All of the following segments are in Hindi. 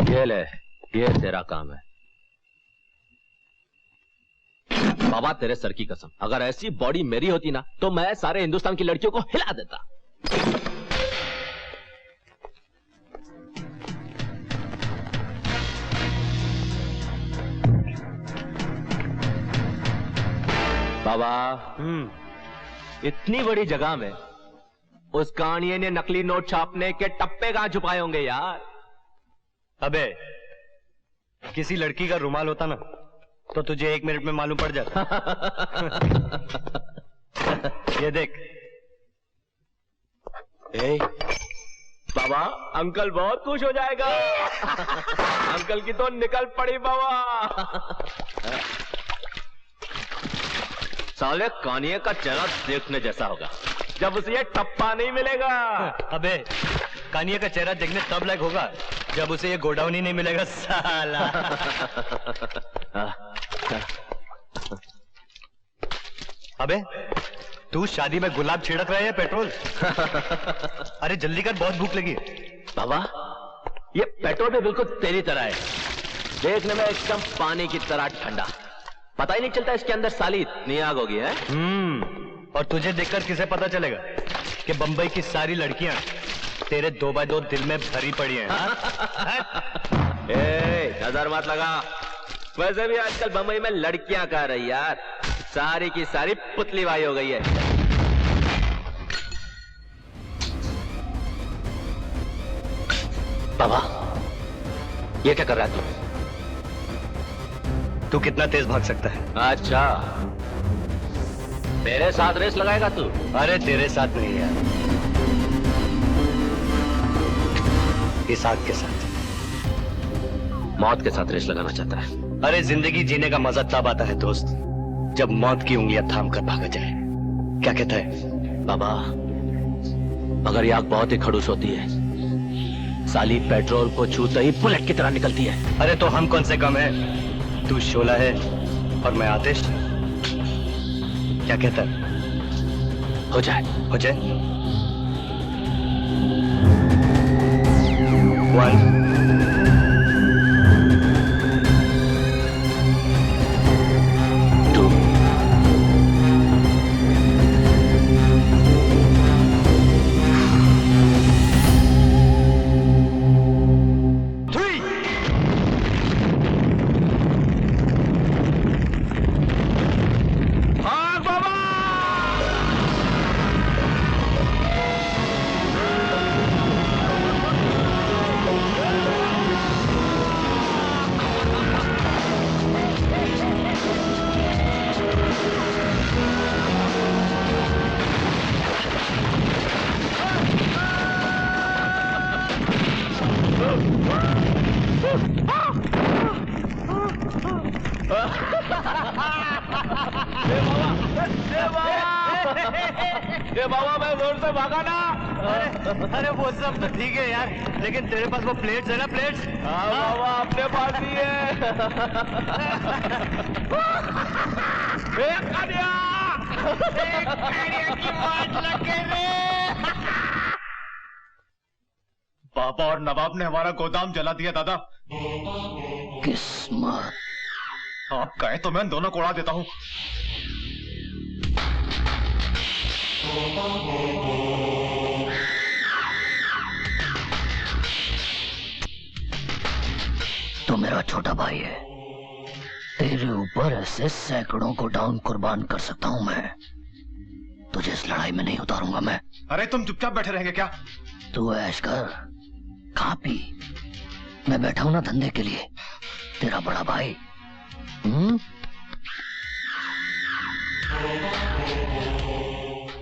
ये ले, ये तेरा काम है। बाबा तेरे सर की कसम, अगर ऐसी बॉडी मेरी होती ना तो मैं सारे हिंदुस्तान की लड़कियों को हिला देता। बाबा इतनी बड़ी जगह में उस कानिये ने नकली नोट छापने के टप्पे कहां छुपाए होंगे यार? अबे किसी लड़की का रुमाल होता ना तो तुझे 1 मिनट में मालूम पड़ जाता। ये देख। बाबा अंकल बहुत खुश हो जाएगा। अंकल की तो निकल पड़ी बाबा। साले कानिये का चेहरा देखने जैसा होगा जब उसे ये टप्पा नहीं मिलेगा। अबे कानिये का चेहरा देखने तब लायक होगा जब उसे ये गोडाउन ही नहीं मिलेगा साला। अबे तू शादी में गुलाब छिड़क रहा है पेट्रोल? अरे जल्दी कर, बहुत भूख लगी है। बाबा ये पेट्रोल भी बिल्कुल तेरी तरह है, देखने में एकदम पानी की तरह ठंडा, पता ही नहीं चलता इसके अंदर साली इतनी आग होगी है। और तुझे देखकर किसे पता चलेगा कि बंबई की सारी लड़कियां तेरे 2x2 दिल में भरी पड़ी हैं? नजर मत लगा। वैसे भी आजकल बंबई में लड़कियां कह रही यार, सारी की सारी पुतली बाई हो गई है। बाबा ये क्या कर रहा है तू कितना तेज भाग सकता है? अच्छा मेरे साथ रेस लगाएगा तू? अरे तेरे साथ नहीं यार, इस आग के साथ, मौत के साथ रेस लगाना चाहता है। अरे जिंदगी जीने का मजा तब आता है दोस्त जब मौत की उंगलियां थाम कर भागा जाए। क्या कहता है? बाबा मगर ये आग बहुत ही खड़ूस होती है, साली पेट्रोल को छूते ही बुलेट की तरह निकलती है। अरे तो हम कौन से कम है? तू शोला है और मैं आतिश। क्या कहता है? हो जाए। 1 बाबा मैं जोर से भागा ना। अरे वो सब तो ठीक है यार, लेकिन तेरे पास वो प्लेट्स है ना? प्लेट्स? हाँ बाबा अपने पास ही है। की मौत लगे रे। पापा और नवाब ने हमारा गोदाम जला दिया दादा। किस्मत। आप कहे तो मैं दोनों को उड़ा देता हूँ। तो मेरा छोटा भाई है, तेरे ऊपर ऐसे सैकड़ों को डाउन कुर्बान कर सकता हूं मैं, तुझे इस लड़ाई में नहीं उतारूंगा मैं। अरे तुम चुपचाप बैठे रहेंगे क्या? तू ऐश कर, खा पी, मैं बैठा हूं ना धंधे के लिए, तेरा बड़ा भाई।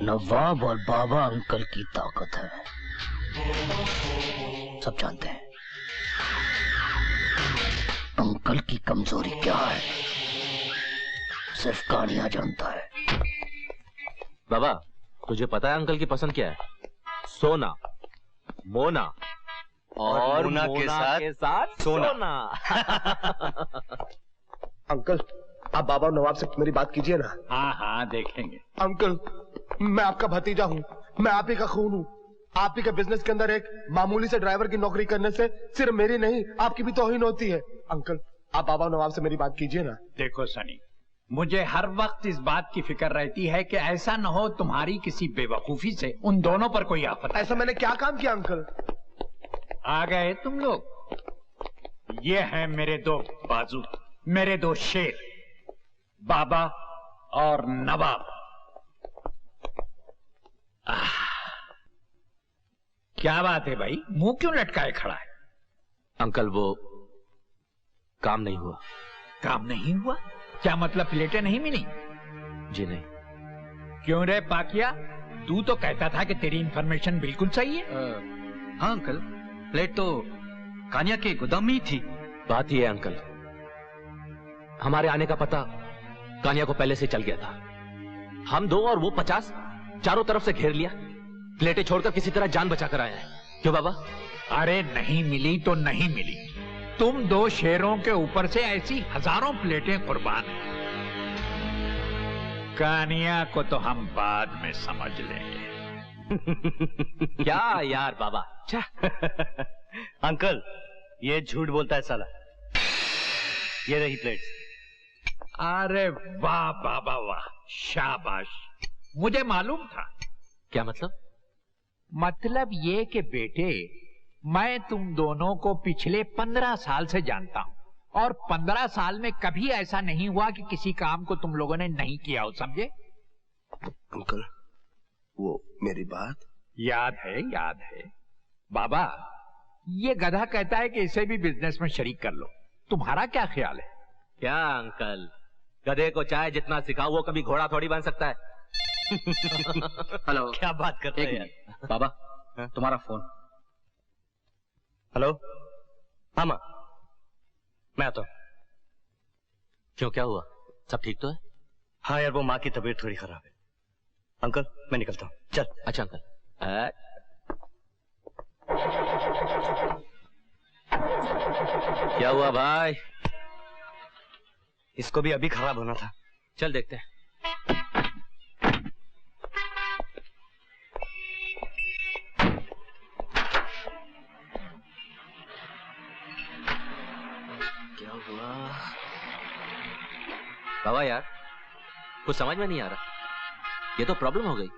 नवाब और बाबा अंकल की ताकत है, सब जानते हैं। अंकल की कमजोरी क्या है सिर्फ कानिया जानता है। बाबा तुझे पता है अंकल की पसंद क्या है? सोना, मोना और मोना के साथ सोना। अंकल आप बाबा और नवाब से मेरी बात कीजिए ना। हाँ हाँ देखेंगे। अंकल मैं आपका भतीजा हूँ, मैं आप ही का खून हूँ, आप ही के बिजनेस के अंदर एक मामूली से ड्राइवर की नौकरी करने से सिर्फ मेरी नहीं आपकी भी तौहीन होती है। अंकल आप बाबा नवाब से मेरी बात कीजिए ना। देखो सनी, मुझे हर वक्त इस बात की फिक्र रहती है कि ऐसा न हो तुम्हारी किसी बेवकूफी से उन दोनों पर कोई आफत। ऐसा मैंने क्या काम किया अंकल? आ गए तुम लोग। ये हैं मेरे दो बाजू, मेरे दो शेर, बाबा और नवाब। क्या बात है भाई, मुंह क्यों लटकाए खड़ा है? अंकल वो काम नहीं हुआ। काम नहीं हुआ? क्या मतलब प्लेटें नहीं मिली? जी नहीं। क्यों रे पाकिया, तू तो कहता था कि तेरी इंफॉर्मेशन बिल्कुल सही है। हाँ अंकल, प्लेट तो कानिया के गोदाम में ही थी। बात ही है अंकल, हमारे आने का पता कानिया को पहले से चल गया था। हम दो और वो 50 चारों तरफ से घेर लिया। प्लेटें छोड़कर किसी तरह जान बचाकर आया है। क्यों बाबा? अरे नहीं मिली तो नहीं मिली, तुम दो शेरों के ऊपर से ऐसी हजारों प्लेटें कुर्बान हैं। कानिया को तो हम बाद में समझ लेंगे। क्या यार बाबा। अंकल ये झूठ बोलता है साला। ये रही प्लेट्स। अरे वाह बाबा वाह, शाबाश। मुझे मालूम था। क्या मतलब? मतलब ये कि बेटे, मैं तुम दोनों को पिछले 15 साल से जानता हूं, और 15 साल में कभी ऐसा नहीं हुआ कि किसी काम को तुम लोगों ने नहीं किया हो, समझे? अंकल वो मेरी बात याद है, याद है। बाबा, ये गधा कहता है कि इसे भी बिजनेस में शरीक कर लो, तुम्हारा क्या ख्याल है? क्या अंकल, गधे को चाहे जितना सिखाओ वो कभी घोड़ा थोड़ी बन सकता है। हेलो, क्या बात करते हैं यार? बाबा तुम्हारा फोन। हेलो, हाँ माँ, मैं आता हूँ। क्यों, क्या हुआ? सब ठीक तो है? हाँ यार, वो माँ की तबीयत थोड़ी खराब है। अंकल मैं निकलता हूँ, चल। अच्छा अंकल। क्या हुआ भाई? इसको भी अभी खराब होना था। चल देखते हैं। क्या हुआ बाबा? यार कुछ समझ में नहीं आ रहा। ये तो प्रॉब्लम हो गई।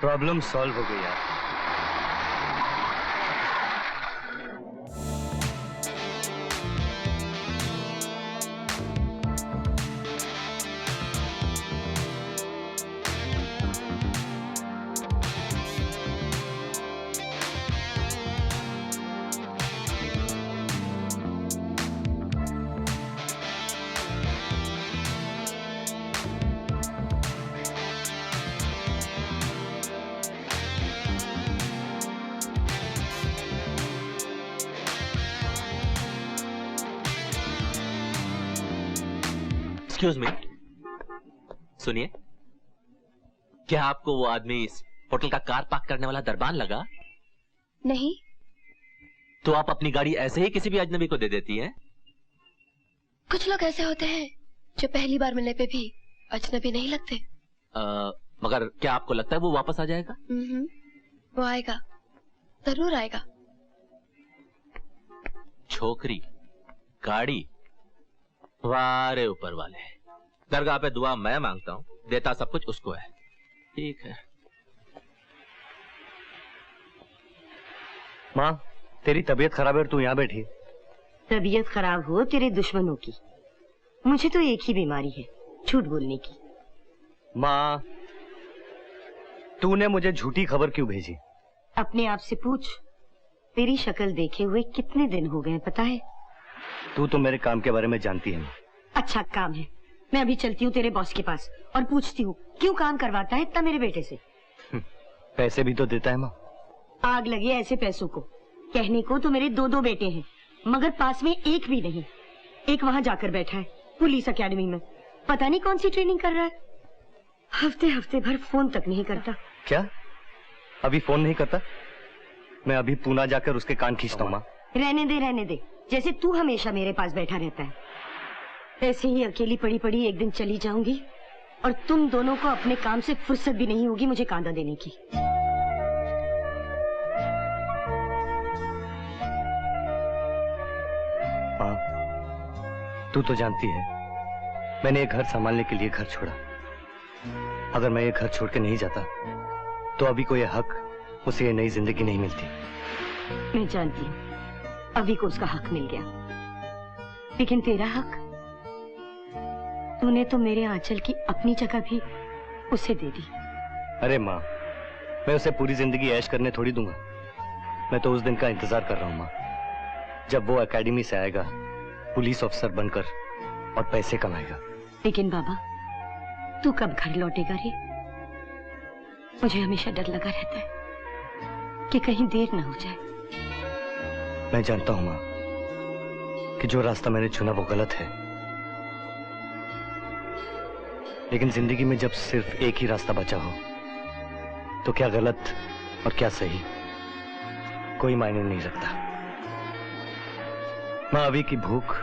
प्रॉब्लम सॉल्व हो गई यार। एक्सक्यूज मी, सुनिए, क्या आपको वो आदमी इस होटल का कार पार्क करने वाला दरबान लगा? नहीं। तो आप अपनी गाड़ी ऐसे ही किसी भी अजनबी को दे देती हैं? कुछ लोग ऐसे होते हैं जो पहली बार मिलने पे भी अजनबी नहीं लगते। मगर क्या आपको लगता है वो वापस आ जाएगा? वो आएगा, जरूर आएगा। छोकरी, गाड़ी, वारे ऊपर वाले। दरगाह पे दुआ मैं मांगता हूँ, देता सब कुछ उसको है। ठीक है। माँ, तेरी तबीयत खराब है और तू यहाँ बैठी। तबीयत खराब हो तेरे दुश्मनों की, मुझे तो एक ही बीमारी है, झूठ बोलने की। माँ, तूने मुझे झूठी खबर क्यों भेजी? अपने आप से पूछ, तेरी शक्ल देखे हुए कितने दिन हो गए पता है? तू तो मेरे काम के बारे में जानती है। अच्छा काम है, मैं अभी चलती हूँ तेरे बॉस के पास और पूछती हूँ क्यों काम करवाता है इतना मेरे बेटे से। पैसे भी तो देता है माँ। आग लगे ऐसे पैसों को। कहने को तो मेरे 2 बेटे हैं, मगर पास में एक भी नहीं। एक वहाँ जाकर बैठा है पुलिस अकेडमी में, पता नहीं कौन सी ट्रेनिंग कर रहा है। हफ्ते हफ्ते भर फोन तक नहीं करता। क्या अभी फोन नहीं करता? मैं अभी पूना जाकर उसके कान खींचता हूँ। माँ रहने दे, जैसे तू हमेशा मेरे पास बैठा रहता है। ऐसे ही अकेली पड़ी पड़ी एक दिन चली जाऊंगी और तुम दोनों को अपने काम से फुर्सत भी नहीं होगी मुझे कांदा देने की। माँ, तू तो जानती है मैंने ये घर संभालने के लिए घर छोड़ा। अगर मैं ये घर छोड़ के नहीं जाता तो अभी को ये हक, उसे ये नई जिंदगी नहीं मिलती। मैं जानती हूँ अभी को उसका हक मिल गया, लेकिन तेरा हक, तूने तो मेरे आंचल की अपनी जगह भी उसे दे दी। अरे माँ, मैं उसे पूरी जिंदगी ऐश करने थोड़ी दूंगा। मैं तो उस दिन का इंतजार कर रहा हूँ माँ, जब वो एकेडमी से आएगा पुलिस ऑफिसर बनकर और पैसे कमाएगा। लेकिन बाबा, तू कब घर लौटेगा रे? मुझे हमेशा डर लगा रहता है कि कहीं देर ना हो जाए। मैं जानता हूं माँ कि जो रास्ता मैंने चुना वो गलत है, लेकिन जिंदगी में जब सिर्फ एक ही रास्ता बचा हो तो क्या गलत और क्या सही कोई मायने नहीं रखता। माँ, अभी की भूख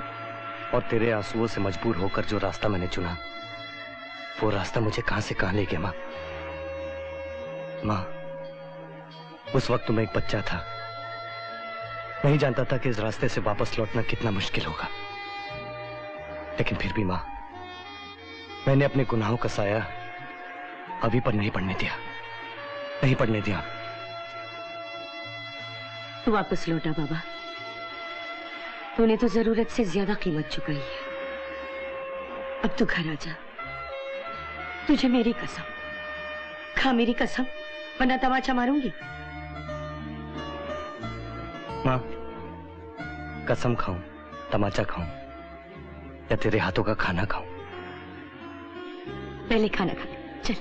और तेरे आंसुओं से मजबूर होकर जो रास्ता मैंने चुना, वो रास्ता मुझे कहां से कहां ले गया माँ। माँ, उस वक्त मैं एक बच्चा था, नहीं जानता था कि इस रास्ते से वापस लौटना कितना मुश्किल होगा। लेकिन फिर भी माँ, मैंने अपने गुनाहों का साया अभी पर नहीं पड़ने दिया, नहीं पड़ने दिया। तू वापस लौटा बाबा, तूने तो जरूरत से ज्यादा कीमत चुकाई है। अब तू घर आ जा। तुझे मेरी कसम, खा मेरी कसम, वरना तमाचा मारूंगी। माँ, कसम खाऊं, तमाचा खाऊं या तेरे हाथों का खाना खाऊं? पहले खाना खा ले, चल।